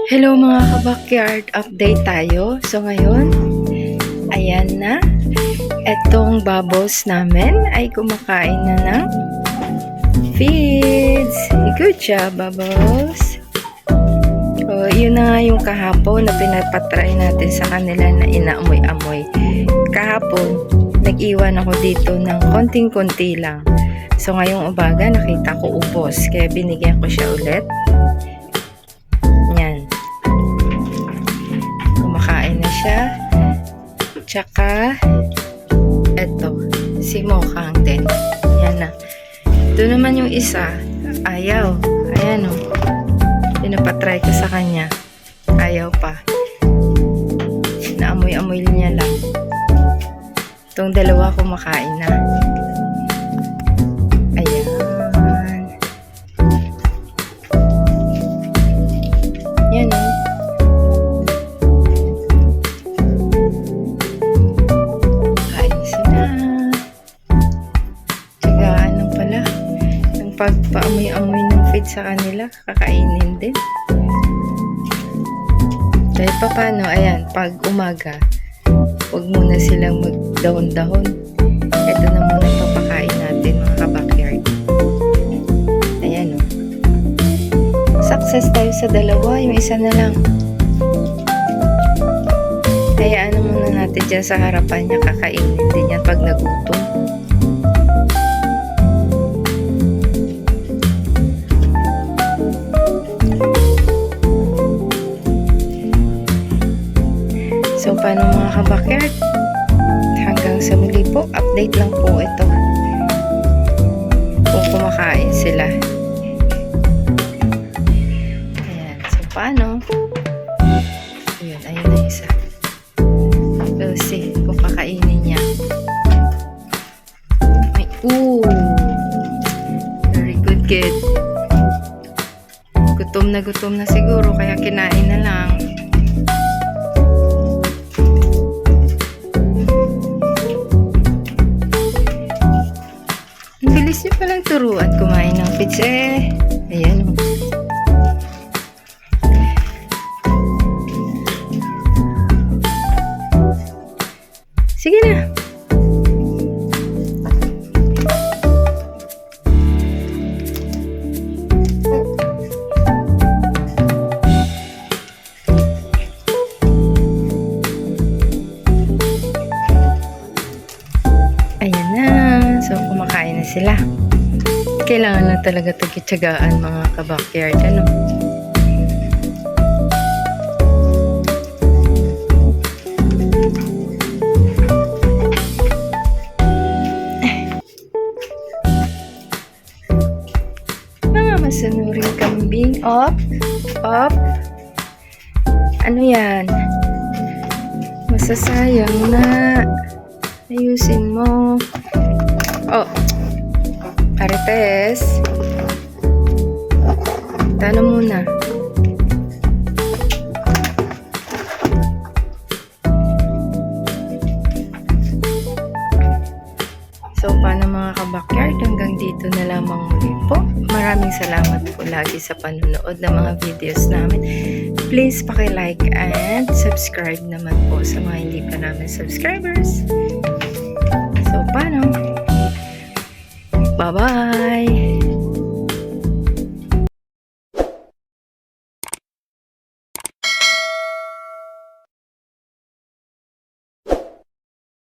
Hello mga ka-backyard, update tayo. So ngayon, ayan na. Etong bubbles namin ay kumakain na ng feeds. Good job, bubbles. So, yun na nga yung kahapon na pinapatry natin sa kanila na inaamoy-amoy. Kahapon, nag-iwan ako dito ng konting-konti lang. So ngayong umaga, nakita ko ubos. Kaya binigyan ko siya ulit. Yan. Kumakain na siya. Tsaka, eto, si Mokang din. Yan na. Ito naman yung isa. Ayaw. Ayan o. Pinapatry ko sa kanya. Ayaw pa. Naamoy-amoy niya lang. Itong dalawa kumakain na. Ayan. Yan o. Kain sila. Tsagaan lang pala. Ang pagpaamoy-amoy ng feed sa kanila, kakainin din. Dahil pa paano, ayan, pag umaga, huwag muna silang magdahon-dahon. Ito na muna ipapakain natin mga ka-backyard. Ayan o. Success tayo sa dalawa, yung isa na lang. Hayaan na muna natin dyan sa harapan niya, kakainin din yan pag nagutom. So, paano mga ka-backyard? Hanggang sa muli po, update lang po ito. Kung kumakain sila. Ayan. So, paano? Ayan, ayun na isa. We'll see kung kakainin niya. Ay, very good kid. Gutom na siguro, kaya kinain na lang. Bilis niyo palang turuan kumain ng feeds eh. Ayan o. Sige na. Ayan na. So, kumakain na sila. Kailangan na talaga tagitsagaan mga ka-backyard. Ano? Mga masanuring kambing. Op. Op. Ano yan? Masasayang na. Ayusin mo. Oh. Arites. Tano muna. So, paano mga ka-backyard? Hanggang dito na lamang muli po. Maraming salamat po lagi sa panunood ng mga videos namin. Please paki-like and subscribe naman po sa mga hindi pa namin subscribers. So, paano? Bye-bye!